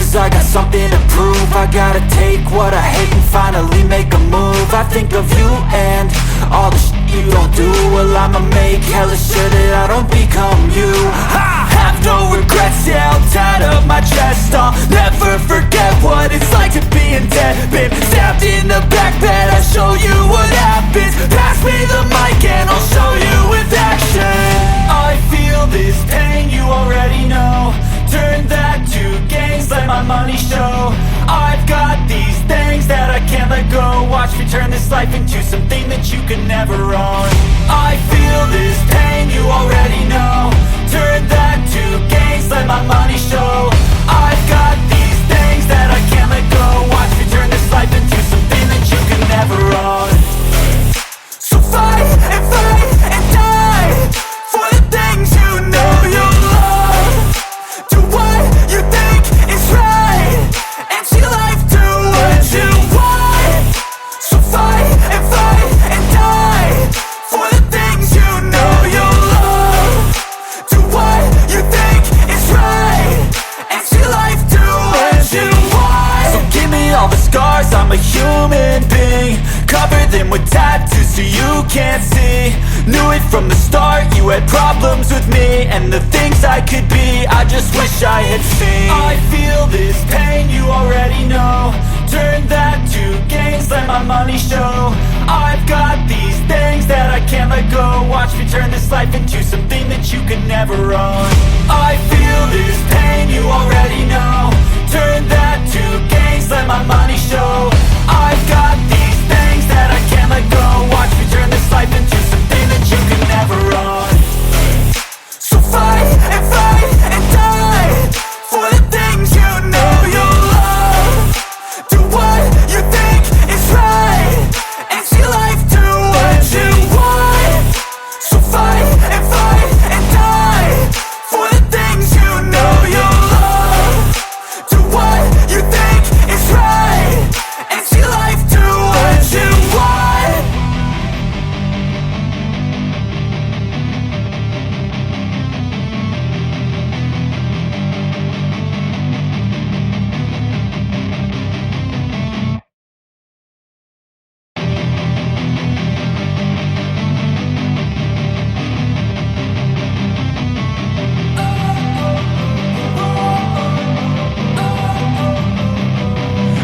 cause I got something to prove. I gotta take what I hate and finally make a move. I think of you and all the shit you don't do. Well, I'ma make hella sure that I don't become you. I have no regrets, yeah, I'll tie up my chest. I'll never forget what it's like to be in debt. Been stabbed in the back bed, I'll show you what happens. Pass me the mic and I'll show you with action. I feel this pain, you already know. Turn that to gains, let my money show. I've got these things that I can't let go. Watch me turn this life into something that you could never own. I feel this pain, you already know. Turn that to gains, let my money show. I've got these things that I can't let go. Watch me turn this life into something that you could never own. So fight and die for the things you know you love. Do what you think is right and see life do what you want. So fight and die for the things you know you love. Do what you think is right and see life do what you want. So give me all the scars, I'm a human being. Cover them with tattoos so you can't see. Knew it from the start, you had problems with me and the things I could be, I just wish I had seen. I feel this pain, you already know. Turn that to gains, let my money show. I've got these things that I can't let go. Watch me turn this life into something that you could never own. I feel this pain, you already know. Turn that to gains, let my money show. I've got these things that I can't let go. Watch me turn this life into something that you could never own. So fight and die for the things you know you love. Do what you think is right and see life do what you want. So fight and die for the things you know you love. Do what you think is right and see life do what you want.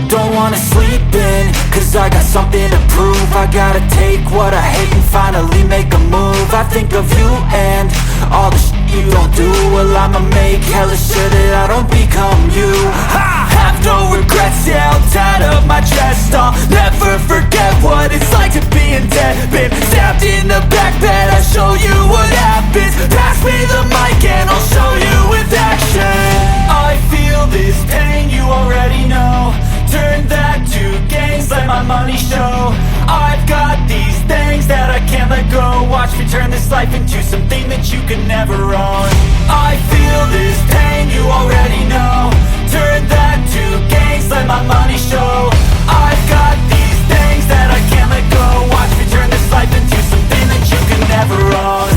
Don't wanna sleep in, cause I got something to prove. I gotta take what I hate and finally make a move. I think of you and all the shit you don't do. Well, I'ma make hella sure that I don't become you. I have no regrets, yeah, I'll tie up my chest. I'll never forget what it's like to be in debt. Been stabbed in the back bed, I'll show you what happens. Pass me the mic and I'll show you with action. I feel this pain, you already know. Turn that to gains, let my money show. I've got these things that I can't let go. Watch me turn this life into something that you could never own. I feel this pain, you already know. Turn that to gains, let my money show. I've got these things that I can't let go. Watch me turn this life into something that you could never own.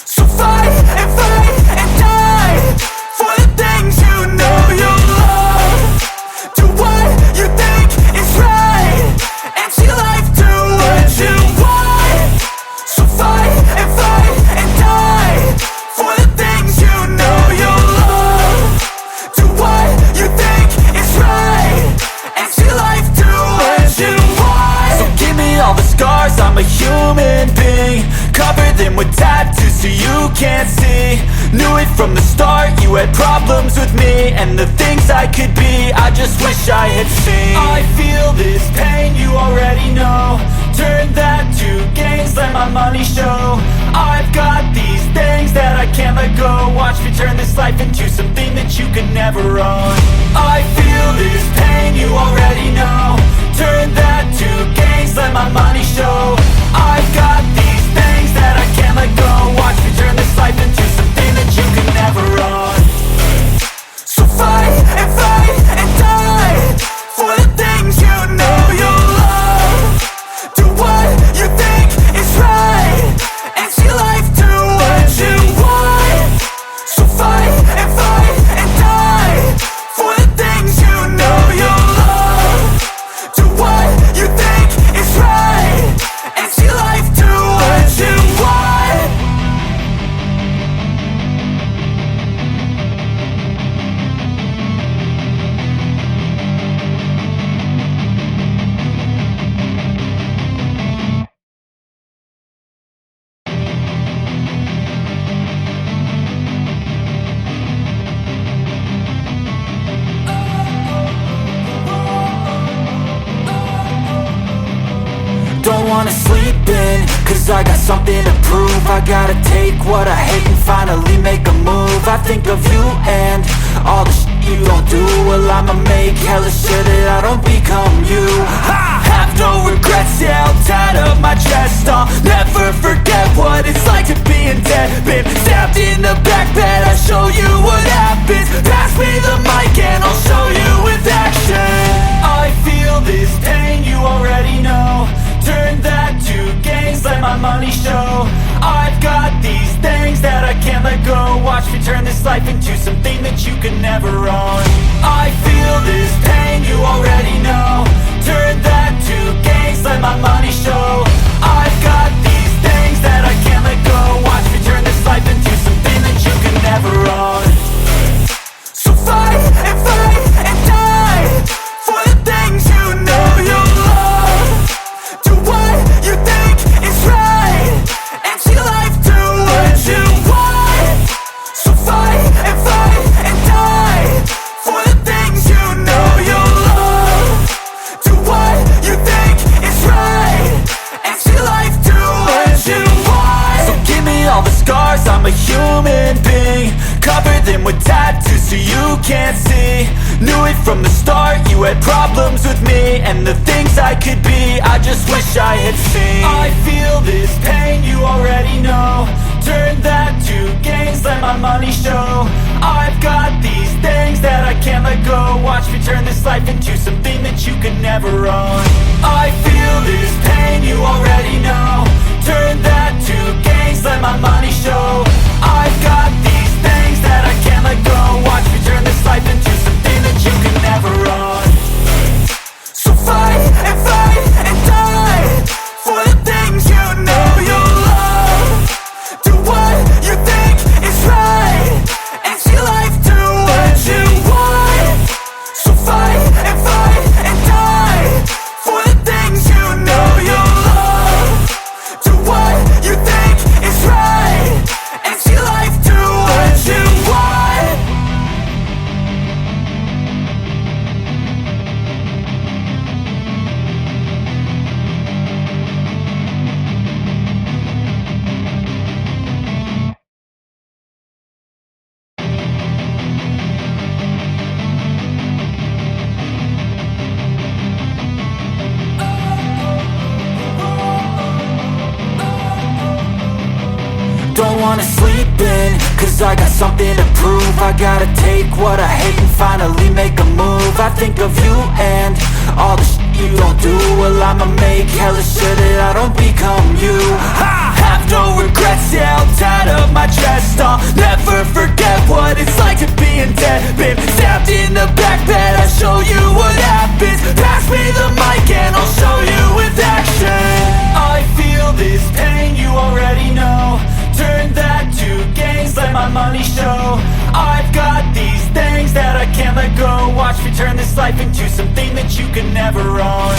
So fight and die for the things you know you love. Do what you think is right and see life do what you want. So fight and die for the things you know you love. Do what you think is right and see life do what you want. So give me all the scars, I'm a human being. Cover them with tattoos so you can't see. Knew it from the start, you had problems with me and the things I could be, I just wish I had seen. I feel this pain, you already know. Turn that to gains, let my money show. I've got these things that I can't let go. Watch me turn this life into something that you could never own. I feel this pain, you already know. Turn that to gains, let my money show. I've got these things that I can't let go. Watch me turn this life into something that you could never own. So fight and die for the things you know you love. Do what you think is right and see life do what you want. So fight and die for the wanna sleep in, cause I got something to prove. I gotta take what I hate and finally make a move. I think of you and all the shit you don't do. Well, I'ma make hella sure that I don't become you. I have no regrets, yeah, I'll tie up my chest. I'll never forget what it's like to be in debt. Been stabbed in the back bed, I'll show you what happens. Pass me the mic and I'll show you with action. I feel this pain, you already know. Turn that to gains, let my money show. I've got these things that I can't let go. Watch me turn this life into something that you could never own. I feel this pain, you already know. Turn that to gains, let my money show. I've got these things that I can't let go. Watch me turn this life into something that you could never own. So fight and die for the things you know you love. Do what you think is right and see life do what you want. So fight and die for the things you know you love. Do what you think is right and see life do what you want. So give me all the scars, I'm a human being. Cover them with tattoos so you can't see. Knew it from the start, you had problems with me and the things I could be, I just wish I had seen. I feel this pain, you already know. Turn that to gains, let my money show. I've got these things that I can't let go. Watch me turn this life into something that you could never own. I feel this pain, you already know. Turn that to gains, let my money show. I've got these things that I can't let go. Watch me turn this life into something that you could never own. So fight and die for the things you know you love. Do what you think is right and see life do what you want. So fight and die for the things you know you love. Do what you think is right and see life do what you want. Don't wanna sleep in, cause I got something to prove. I gotta take what I hate and finally make a move. I think of you and all the shit you don't do. Well, I'ma make hella sure that I don't become you. I have no regrets, yeah, I'll tie up my chest. I'll never forget what it's like to be in debt. Been stabbed in the back bed, I'll show you what happens. Pass me the mic and I'll show you with action. I feel this pain, you already know. Turn that to gains, let my money show. I've got these things that I can't let go. Watch me turn this life into something that you could never own.